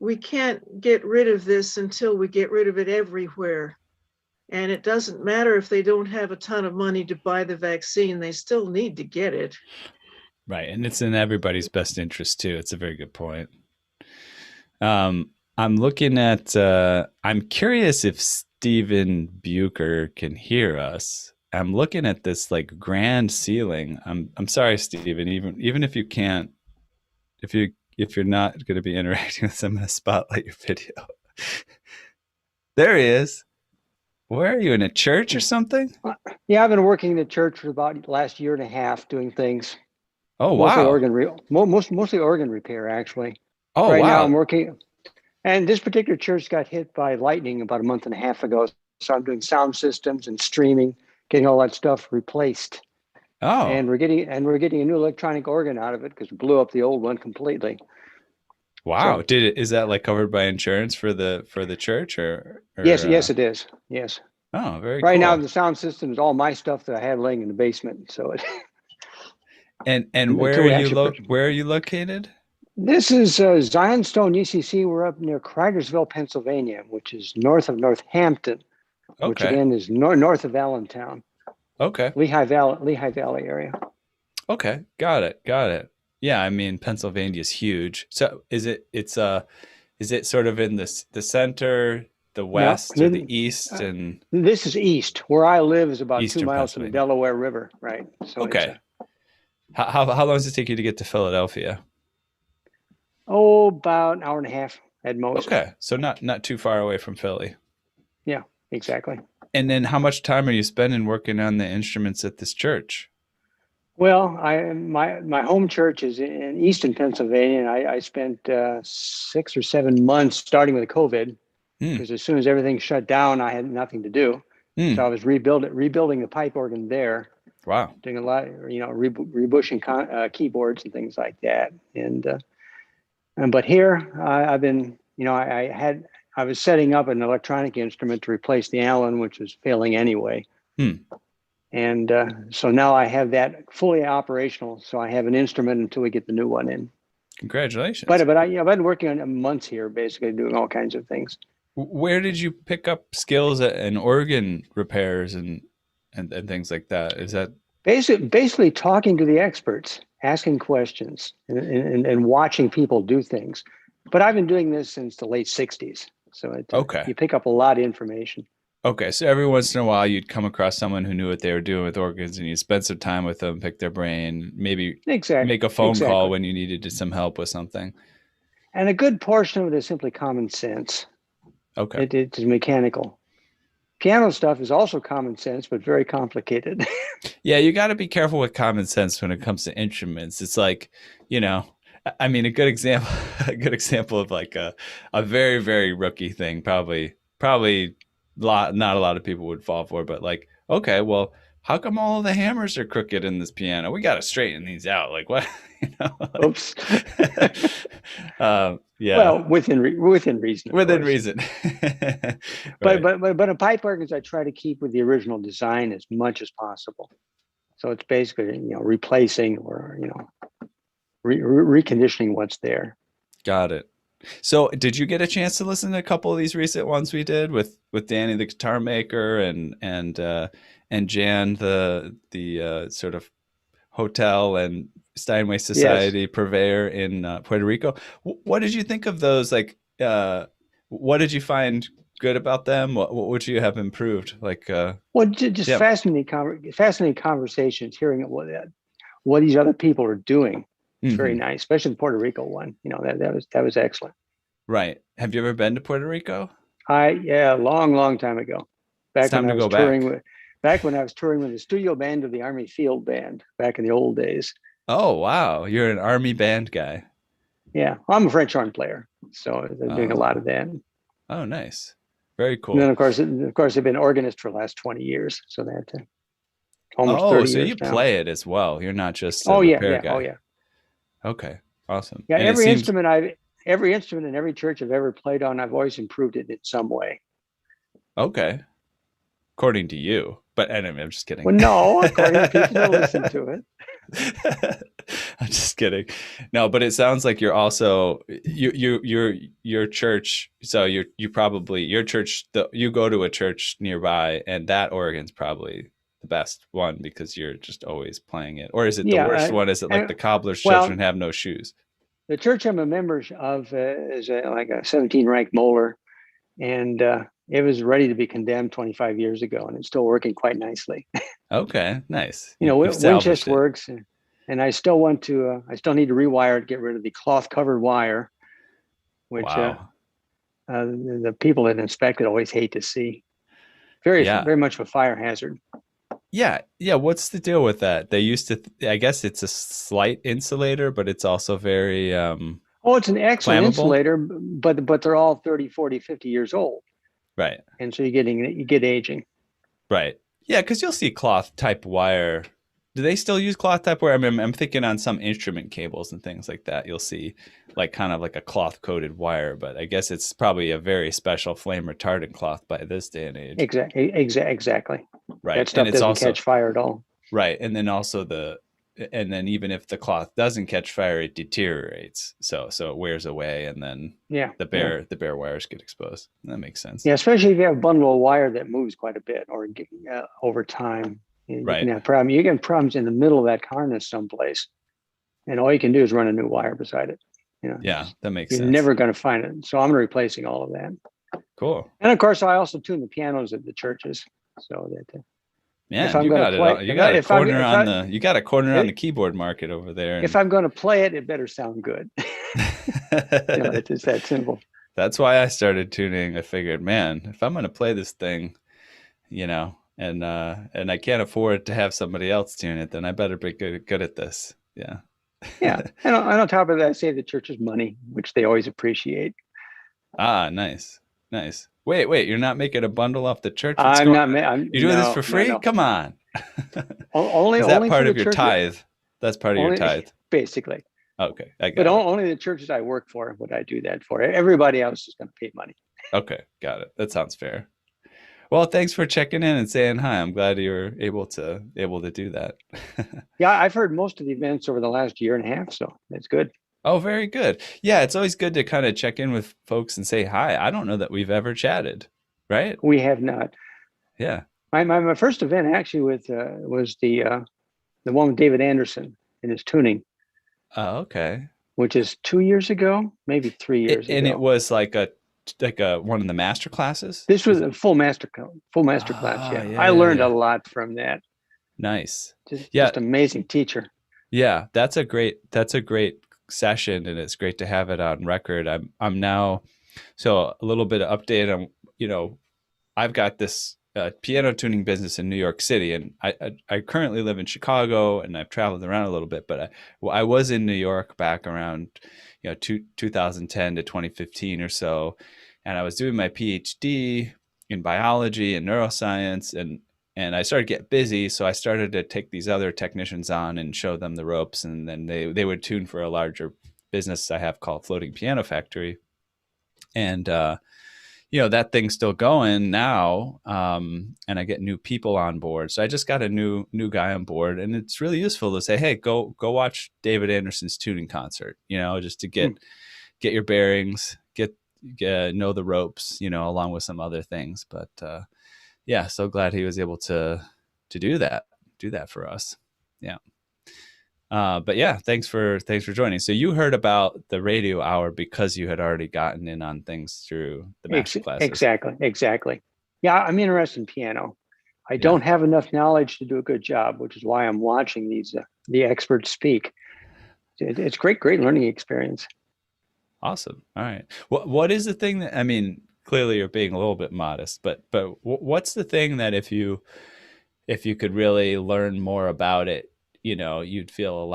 we can't get rid of this until we get rid of it everywhere. And it doesn't matter if they don't have a ton of money to buy the vaccine, they still need to get it. Right. And it's in everybody's best interest too. It's a very good point. I'm looking at, I'm curious if Stephen Bucher can hear us. I'm looking at this like grand ceiling. I'm sorry, Stephen, even if you can't, if you're not going to be interacting with us, I'm going to spotlight your video. There he is. Where are you, in a church or something? Yeah, I've been working in the church for about the last year and a half doing things. Oh, Mostly wow. mostly organ repair, actually. Oh, Right now wow. I'm working, and this particular church got hit by lightning about a month and a half ago. So I'm doing sound systems and streaming, getting all that stuff replaced. Oh, And we're getting a new electronic organ out of it because we blew up the old one completely. wow. So Is that like covered by insurance for the church yes, it is. Yes. oh, very Right now cool. the sound system is all my stuff that I have laying in the basement. So And until we actually purchase. where are you located? This is Zionstone UCC. We're up near Cridersville, Pennsylvania, which is north of Northampton, which Okay. again is north of Allentown, Okay. Lehigh Valley area. Okay. Got it. Got it. Yeah, I mean Pennsylvania is huge. So is it sort of in the center, the No, west or the east and this is east. Where I live is about 2 eastern miles from the Pennsylvania? Delaware River, right? So it's Okay. How long does it take you to get to Philadelphia? about an hour and a half at most. Okay. So not too far away from Philly. Yeah, exactly. And then how much time are you spending working on the instruments at this church? Well, my home church is in eastern Pennsylvania, and I spent 6 or 7 months starting with COVID Hmm. because as soon as everything shut down, I had nothing to do. Hmm. So I was rebuilding the pipe organ there, Wow. doing a lot, rebushing keyboards and things like that. But here I've been, I was setting up an electronic instrument to replace the Allen, which was failing anyway. Hmm. And so now I have that fully operational. So I have an instrument until we get the new one in. Congratulations. But I've been working on months here, basically doing all kinds of things. Where did you pick up skills in organ repairs and things like that? Is that Basically talking to the experts, asking questions, and watching people do things. But I've been doing this since the late 60s. So okay? You pick up a lot of information. Okay, so every once in a while you'd come across someone who knew what they were doing with organs, and you'd spend some time with them, pick their brain, maybe Exactly. make a phone call when you needed some help with something. And a good portion of it is simply common sense. Okay. It's mechanical. Piano stuff is also common sense, but very complicated. Yeah, you got to be careful with common sense when it comes to instruments. It's like, I mean, a good example of like a very, very rookie thing, probably not a lot of people would fall for, but like, okay, well, how come all of the hammers are crooked in this piano? We got to straighten these out. Like what? Oops. Yeah. Well, within reason. Within reason. Right. But in pipe organs, I try to keep with the original design as much as possible. So it's basically replacing or reconditioning what's there. Got it. So did you get a chance to listen to a couple of these recent ones we did with Danny the guitar maker and Jan the sort of hotel and Steinway Society purveyor in Puerto Rico? What did you think of those? Like, what did you find good about them? What would you have improved? Like, well, just fascinating conversations, hearing what these other people are doing. It's very nice, especially the Puerto Rico one. That was excellent. Right. Have you ever been to Puerto Rico? Long time ago. Back when I was touring with the studio band of the Army Field Band back in the old days. Oh wow, you're an Army band guy. Yeah, I'm a French horn player, so I'm doing a lot of that. Oh, nice, very cool. And then of course, I've been organist for the last 20 years, so that almost 30 years. So you now. play it as well. You're not just a repair guy. Oh yeah. Okay, awesome. Yeah, every instrument in every church I've ever played on, I've always improved it in some way. Okay, according to you, but anyway, I'm just kidding. Well, no, according to people that listen to it. I'm just kidding. No, but it sounds like you're also your church. So you probably your church. You go to a church nearby, and that organ's probably the best one because you're just always playing it. Or is it the worst one? Is it like the cobbler's children have no shoes? The church I'm a member of is like a 17 rank molar, and it was ready to be condemned 25 years ago, and it's still working quite nicely. Okay, nice. Winchester works, and I still need to rewire it, get rid of the cloth covered wire, which the people that inspect it always hate to see. Very much of a fire hazard. Yeah. What's the deal with that? They used to, I guess it's a slight insulator, but it's also very Oh, it's an excellent flammable. insulator, but they're all 30, 40, 50 years old. Right. And so you get aging. Right. Yeah, because you'll see cloth type wire. Do they still use cloth type wire? I mean, I'm thinking on some instrument cables and things like that. You'll see like kind of like a cloth coated wire, but I guess it's probably a very special flame retardant cloth by this day and age. Exactly. Right. That stuff And it's doesn't also catch fire at all. right. And then also and then even if the cloth doesn't catch fire, it deteriorates. So it wears away, and then Yeah. the bare wires get exposed. That makes sense. Yeah, especially if you have a bundle of wire that moves quite a bit or over time. You Right. can have problem. You get problems in the middle of that harness someplace, and all you can do is run a new wire beside it. Yeah, that makes You're sense. never going to find it. So I'm replacing all of that. Cool. And of course, I also tune the pianos at the churches, so that Man, if I'm you gonna got it. play- You if got I- a if I'm- corner if on I- the. You got a corner on the keyboard market over there. if I'm going to play it, it better sound good. It's just that simple. That's why I started tuning. I figured, man, if I'm going to play this thing, and I can't afford to have somebody else tune it, then I better be good at this. Yeah. Yeah, and on top of that, I save the churches money, which they always appreciate. Ah, nice. Wait, you're not making a bundle off the church? I'm not. You're doing this for free? No. Come on. Only Is that only part for of the your churches- tithe? That's part of your only- tithe. basically. Okay, I got But it. only the churches I work for would I do that for. Everybody else is going to pay money. Okay, got it. That sounds fair. Well, thanks for checking in and saying hi. I'm glad you were able to do that. Yeah, I've heard most of the events over the last year and a half, so that's good. Oh, very good. Yeah, it's always good to kind of check in with folks and say hi. I don't know that we've ever chatted, right? We have not. Yeah. My first event actually was the one with David Anderson and his tuning, Oh, okay. which is 2 years ago, maybe 3 years And ago. it was like a one of the master classes. This was a full master class. Ah, Yeah, yeah, I yeah, learned yeah. a lot from that. Nice. Just amazing teacher. Yeah, that's a great session, and it's great to have it on record. I'm now, so a little bit of update on, I've got this piano tuning business in New York City, and I currently live in Chicago, and I've traveled around a little bit, but I was in New York back around 2010 to 2015 or so, and I was doing my PhD in biology and neuroscience, and I started to get busy, so I started to take these other technicians on and show them the ropes, and then they would tune for a larger business I have called Floating Piano Factory, and that thing's still going now, and I get new people on board. So I just got a new guy on board, and it's really useful to say, hey, go watch David Anderson's tuning concert, just to get your bearings, get know the ropes, along with some other things. But yeah, so glad he was able to do that for us. Yeah. But yeah, thanks for joining. So you heard about the radio hour because you had already gotten in on things through the master classes. Exactly. Yeah, I'm interested in piano. I don't have enough knowledge to do a good job, which is why I'm watching these the experts speak. It's great learning experience. Awesome. All right. What is the thing that, I mean, clearly you're being a little bit modest, but what's the thing that if you could really learn more about it, you'd feel a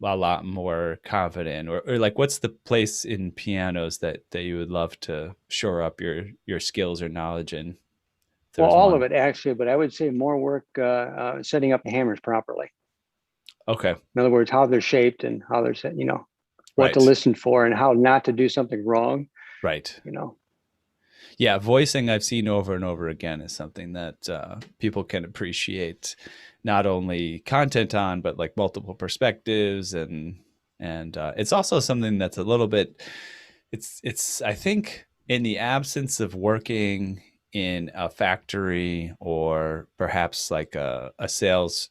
lot more confident, or like, what's the place in pianos that you would love to shore up your skills or knowledge in? Well, all of it actually, but I would say more work setting up the hammers properly. Okay. In other words, how they're shaped and how they're set, what to listen for and how not to do something wrong. Right. Yeah, voicing I've seen over and over again is something that people can appreciate, not only content on, but like multiple perspectives, and it's also something that's a little bit. It's I think in the absence of working in a factory or perhaps like a sales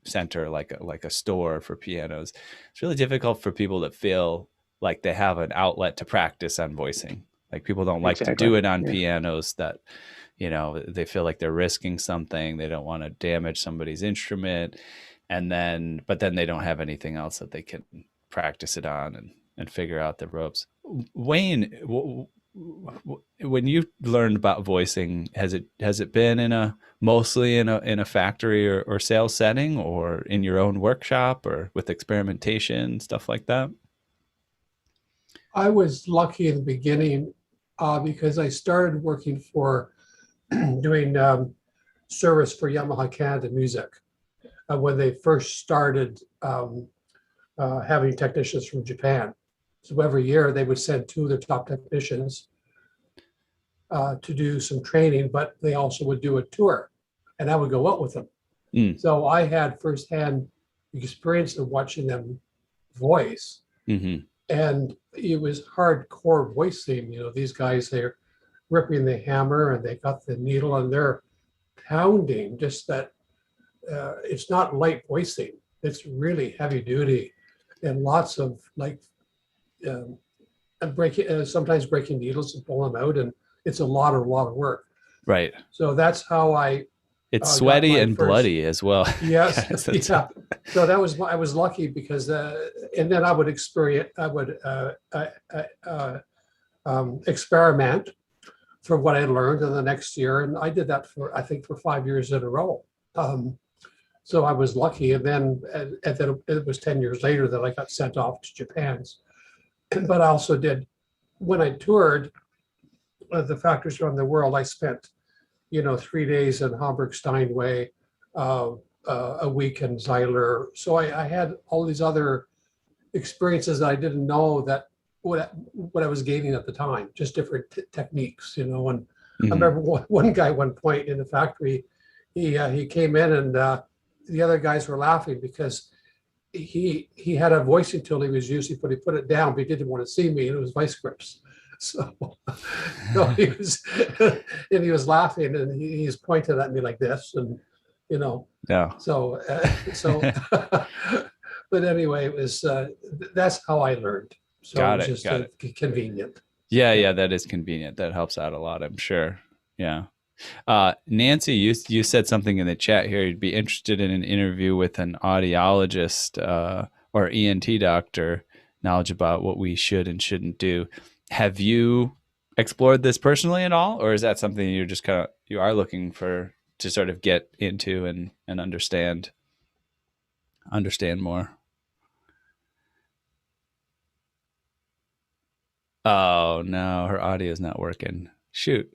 center, like a store for pianos, it's really difficult for people to feel like they have an outlet to practice on voicing. Like people don't like to do it on pianos that, they feel like they're risking something. They don't want to damage somebody's instrument. But then they don't have anything else that they can practice it on and figure out the ropes. Wayne, when you learned about voicing, has it been mostly in a factory or sales setting, or in your own workshop, or with experimentation, stuff like that? I was lucky in the beginning because I started working for doing service for Yamaha Canada Music when they first started having technicians from Japan. So every year they would send two of their top technicians to do some training, but they also would do a tour, and I would go out with them. So I had firsthand experience of watching them voice. And it was hardcore voicing. These guys, they're ripping the hammer and they got the needle and they're pounding, just that it's not light voicing. It's really heavy duty and lots of sometimes breaking needles and pulling them out. And it's a lot of work. Right. So that's how it's sweaty and bloody as well. Yes. Yeah. So I was lucky because, and then I would experiment from what I learned in the next year. And I did that I think for 5 years in a row. So I was lucky. And then it was 10 years later that I got sent off to Japan. But I also did, when I toured the factories around the world, I spent 3 days in Hamburg Steinway, a week in Zeiler. So I had all these other experiences that I didn't know that what I was gaining at the time, just different techniques, And I remember one guy, one point in the factory, he came in and the other guys were laughing because he had a voicing tool he was using, but he put it down, but he didn't want to see me, and it was vice grips. So he was, and he was laughing, and he's pointing at me like this, and Yeah. So, but anyway, it was that's how I learned. So Got it it. was just convenient. Yeah, that is convenient. That helps out a lot, I'm sure. Yeah. Nancy, you said something in the chat here. You'd be interested in an interview with an audiologist or ENT doctor, knowledge about what we should and shouldn't do. Have you explored this personally at all, or is that something you're just you are looking for to sort of get into and understand more? Oh no, her audio is not working. Shoot.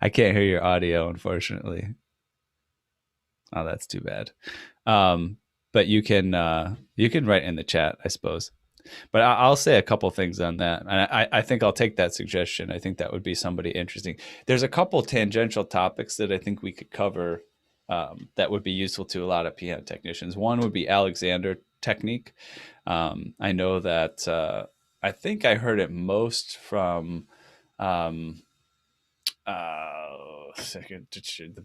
I can't hear your audio, unfortunately. Oh, that's too bad. But you can write in the chat, I suppose. But I'll say a couple things on that. And I think I'll take that suggestion. I think that would be somebody interesting. There's a couple tangential topics that I think we could cover that would be useful to a lot of piano technicians. One would be Alexander technique. I know that I think I heard it most from the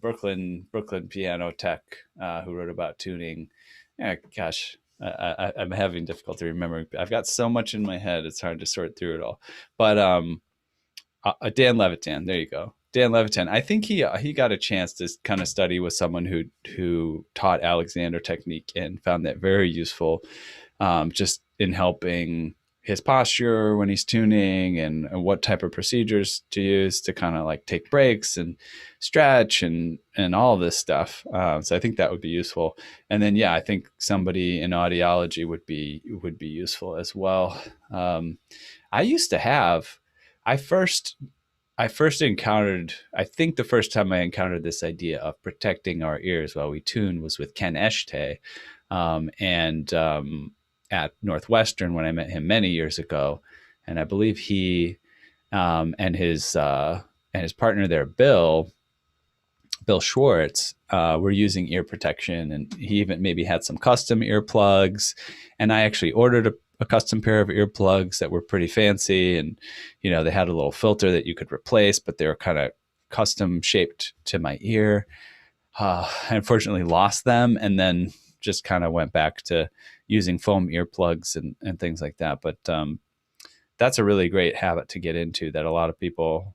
Brooklyn piano tech who wrote about tuning. Yeah, gosh, I'm having difficulty remembering. I've got so much in my head; it's hard to sort through it all. But Dan Levitan, there you go, Dan Levitan. I think he got a chance to kind of study with someone who taught Alexander technique and found that very useful, just in helping his posture when he's tuning and what type of procedures to use to kind of like take breaks and stretch and all of this stuff. So I think that would be useful. And then, yeah, I think somebody in audiology would be useful as well. I first encountered, I think the first time I encountered this idea of protecting our ears while we tune was with Ken Eshte. At Northwestern when I met him many years ago, and I believe he and his partner there, Bill Schwartz, were using ear protection, and he even maybe had some custom earplugs. And I actually ordered a custom pair of earplugs that were pretty fancy, and they had a little filter that you could replace, but they were kind of custom shaped to my ear. I unfortunately lost them, and then just kind of went back to using foam earplugs and things like that. But that's a really great habit to get into that a lot of people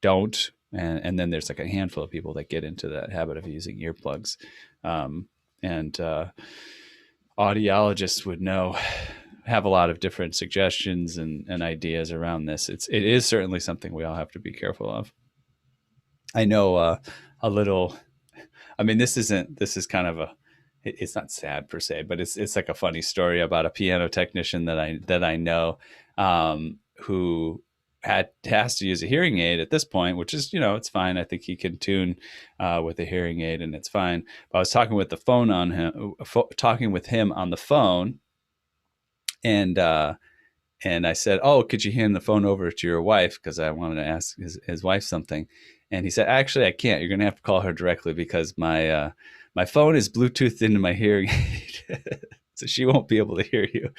don't. And then there's like a handful of people that get into that habit of using earplugs. And audiologists would know have a lot of different suggestions and ideas around this. It is certainly something we all have to be careful of. I know a little. I mean, this is kind of it's not sad per se, but it's like a funny story about a piano technician that I know who has to use a hearing aid at this point, which is, it's fine. I think he can tune with a hearing aid and it's fine. But I was talking with talking with him on the phone, and I said, "Oh, could you hand the phone over to your wife? Because I wanted to ask his wife something." And he said, "Actually, I can't. You're going to have to call her directly because my phone is Bluetoothed into my hearing aid, so she won't be able to hear you."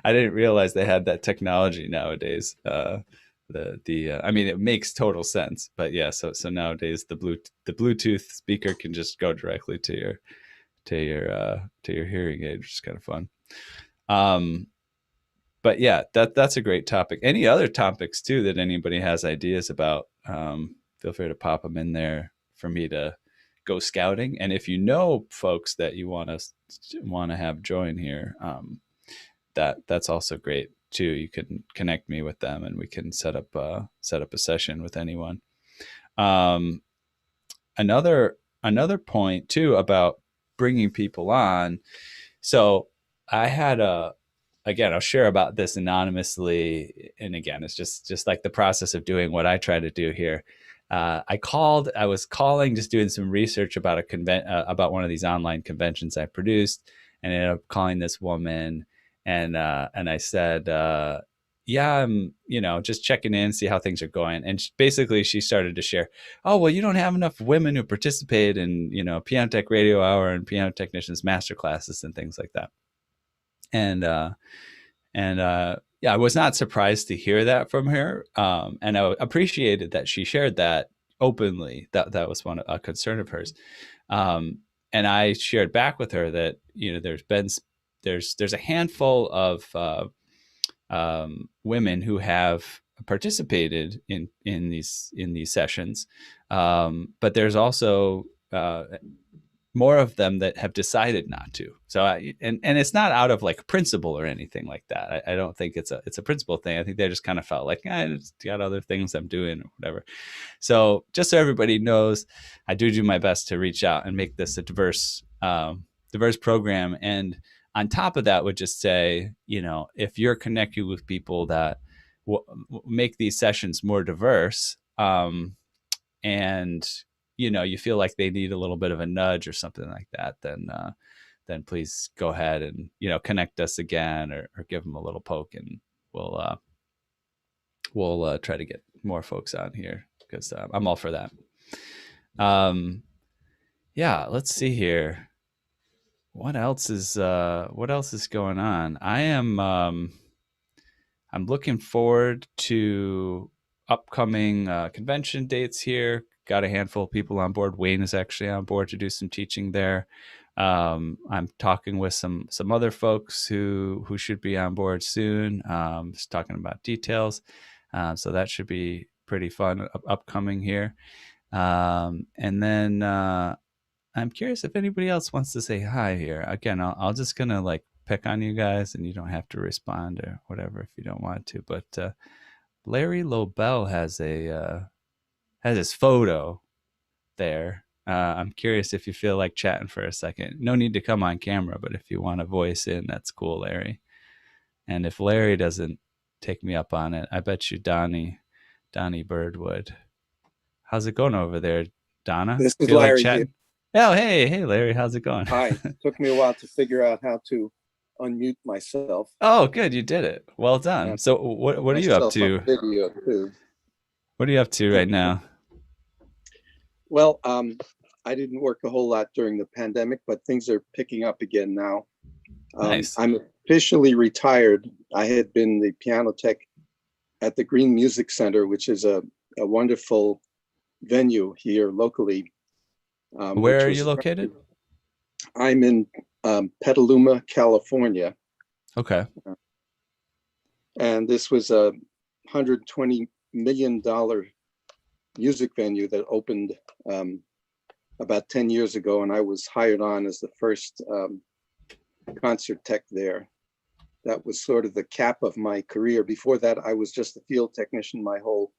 I didn't realize they had that technology nowadays. I mean, it makes total sense, but yeah. So nowadays the Bluetooth speaker can just go directly to your hearing aid, which is kind of fun. But yeah, that's a great topic. Any other topics too that anybody has ideas about? Feel free to pop them in there for me to go scouting. And if you know folks that you want to have join here, that's also great too. You can connect me with them, and we can set up a session with anyone. Another point too about bringing people on. So I had again, I'll share about this anonymously. And again, it's just like the process of doing what I try to do here. I was calling, just doing some research about about one of these online conventions I produced, and ended up calling this woman, and I said, yeah, I'm, just checking in, see how things are going. And basically she started to share, "Oh, well, you don't have enough women who participate in, Piano Tech Radio Hour and Piano Technicians Master Classes and things like that." And yeah, I was not surprised to hear that from her. And I appreciated that she shared that openly. That was a concern of hers. And I shared back with her that, there's a handful of women who have participated in these sessions, but there's also more of them that have decided not to. So and it's not out of like principle or anything like that. I don't think it's a principle thing. I think they just kind of felt like, I just got other things I'm doing or whatever. So just so everybody knows, I do my best to reach out and make this a diverse program. And on top of that, would just say, if you're connected with people that make these sessions more diverse, and you feel like they need a little bit of a nudge or something like that, then please go ahead and connect us again, or give them a little poke, and we'll try to get more folks on here, because I'm all for that. Yeah, let's see here. What else is going on? I'm looking forward to upcoming convention dates here. Got a handful of people on board. Wayne is actually on board to do some teaching there. I'm talking with some other folks who should be on board soon. Just talking about details. So that should be pretty fun upcoming here. And then I'm curious if anybody else wants to say hi here. Again, I'll just gonna like pick on you guys, and you don't have to respond or whatever if you don't want to. But Larry Lobel has his photo there. I'm curious if you feel like chatting for a second. No need to come on camera, but if you want to voice in, that's cool, Larry. And if Larry doesn't take me up on it, I bet you Donnie Bird would. How's it going over there, Donna? This is feel Larry. Like oh, hey, Larry, how's it going? Hi. It took me a while to figure out how to unmute myself. Oh, good, you did it. Well done. So, what are you up to? Video too. What are you up to right now? Well, I didn't work a whole lot during the pandemic, but things are picking up again now. Nice. I'm officially retired. I had been the piano tech at the Green Music Center, which is a wonderful venue here locally. Where are you located? I'm in Petaluma, California. Okay. And this was a $120 million music venue that opened about 10 years ago, and I was hired on as the first concert tech there. that was sort of the cap of my career. Before that, I was just a field technician my whole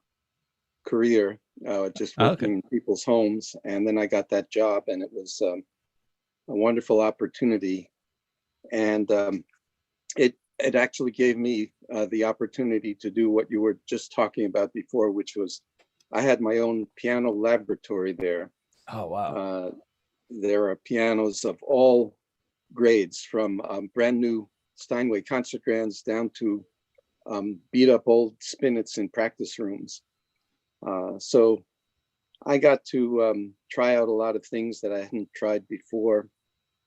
career, just Okay. working in people's homes. And then I got that job, and it was a wonderful opportunity. And it actually gave me the opportunity to do what you were just talking about before, which was I had my own piano laboratory there. Oh, wow. There are pianos of all grades, from brand new Steinway concert grands down to beat up old spinets in practice rooms. So I got to try out a lot of things that I hadn't tried before.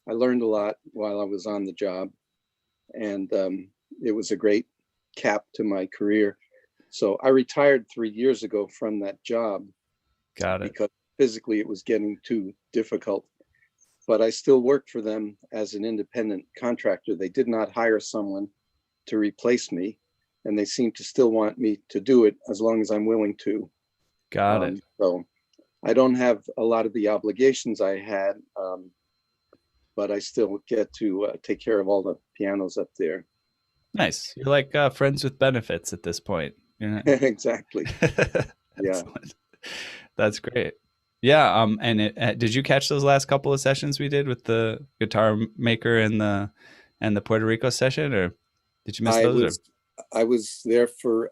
I learned a lot while I was on the job, and it was a great cap to my career. So I retired 3 years ago from that job Got it. because physically it was getting too difficult. But I still worked for them as an independent contractor. They did not hire someone to replace me, and they seem to still want me to do it as long as I'm willing to. Got it. So I don't have a lot of the obligations I had, but I still get to take care of all the pianos up there. Nice. You're like friends with benefits at this point. You're not... Exactly. Yeah. That's great. Yeah. And did you catch those last couple of sessions we did with the guitar maker and the Puerto Rico session, or did you miss those? I was there for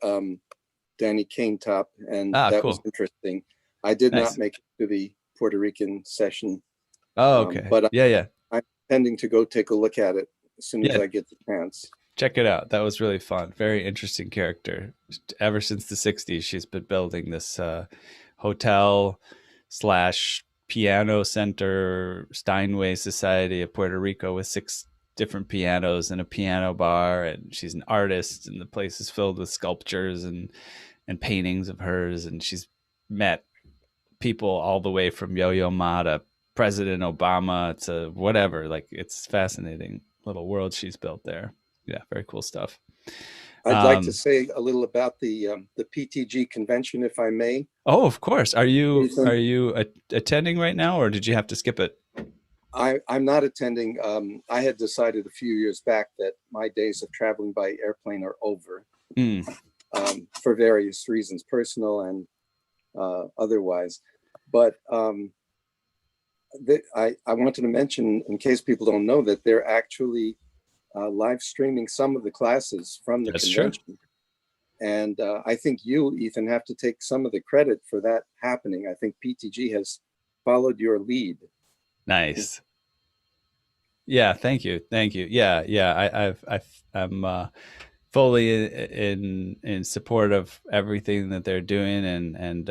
Danny Kaintop, and that was interesting. I did not make it to the Puerto Rican session. Oh, okay. But yeah. I'm intending to go take a look at it as soon as I get the chance. Check it out. That was really fun. Very interesting character. Ever since the 60s, she's been building this hotel / piano center, Steinway Society of Puerto Rico, with 6 different pianos and a piano bar. And she's an artist, and the place is filled with sculptures and paintings of hers. And she's met people all the way from Yo-Yo Ma to President Obama to whatever. Like, it's fascinating little world she's built there. Yeah, very cool stuff. I'd like to say a little about the PTG convention, if I may. Oh, of course. Are you attending right now, or did you have to skip it? I'm not attending. I had decided a few years back that my days of traveling by airplane are over, for various reasons, personal and otherwise. But I wanted to mention, in case people don't know, that they're actually live streaming some of the classes from the convention. True. And I think you, Ethan, have to take some of the credit for that happening. I think PTG has followed your lead. Nice. Yeah, thank you. Yeah. I'm fully in support of everything that they're doing, and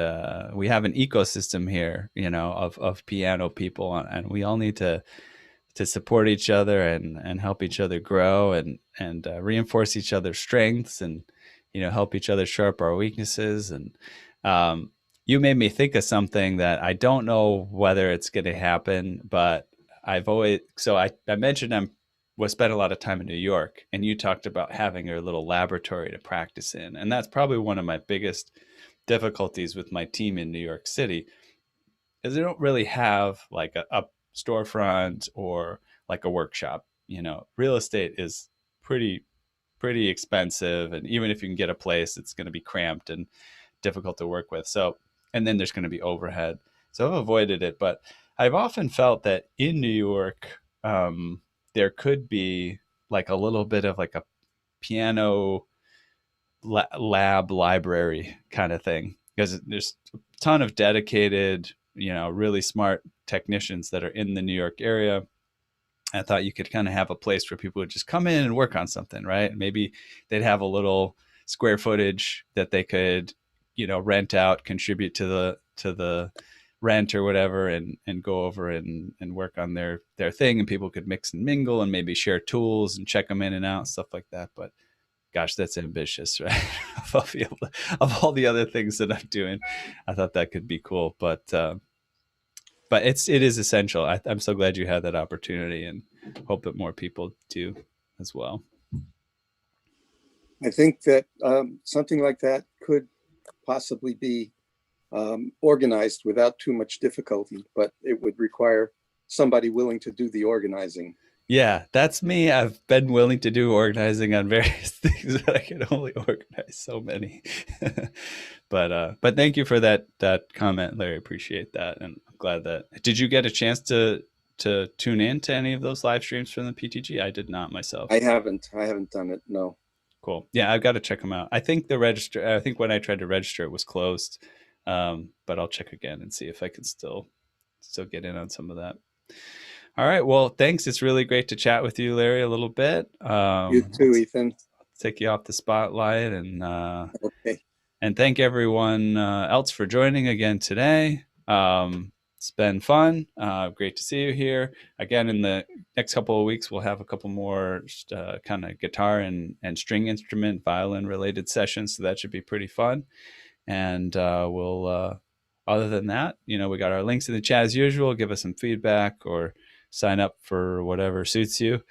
we have an ecosystem here, of piano people, and we all need to support each other and help each other grow and reinforce each other's strengths, and help each other sharpen our weaknesses. And you made me think of something that I don't know whether it's going to happen, but I mentioned I spent a lot of time in New York, and you talked about having a little laboratory to practice in, and that's probably one of my biggest difficulties with my team in New York City, is they don't really have like a storefront or like a workshop. Real estate is pretty expensive, and even if you can get a place, it's going to be cramped and difficult to work with. So, and then there's going to be overhead. So I've avoided it, but I've often felt that in New York, there could be like a little bit of like a piano lab library kind of thing, because there's a ton of dedicated, really smart technicians that are in the New York area. I thought you could kind of have a place where people would just come in and work on something, right? Maybe they'd have a little square footage that they could, rent out, contribute to the rent or whatever, and go over and work on their thing, and people could mix and mingle and maybe share tools and check them in and out, stuff like that. But gosh, that's ambitious, right? Of all the other things that I'm doing, I thought that could be cool, but it is essential. I'm so glad you had that opportunity, and hope that more people do as well. I think that something like that could possibly be organized without too much difficulty, but it would require somebody willing to do the organizing. Yeah, that's me. I've been willing to do organizing on various things, but I can only organize so many. But thank you for that comment, Larry. Appreciate that, and I'm glad that. Did you get a chance to tune in to any of those live streams from the PTG? I did not myself. I haven't done it. No. Cool. Yeah, I've got to check them out. I think when I tried to register, it was closed, but I'll check again and see if I can still get in on some of that. All right. Well, thanks. It's really great to chat with you, Larry, a little bit. You too, Ethan. Take you off the spotlight, and Okay. and thank everyone else for joining again today. It's been fun. Great to see you here again. In the next couple of weeks, we'll have a couple more kind of guitar and string instrument, violin related sessions. So that should be pretty fun. And we'll, other than that, we got our links in the chat as usual. Give us some feedback or sign up for whatever suits you.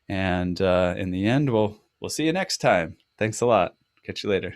And in the end, we'll see you next time. Thanks a lot. Catch you later.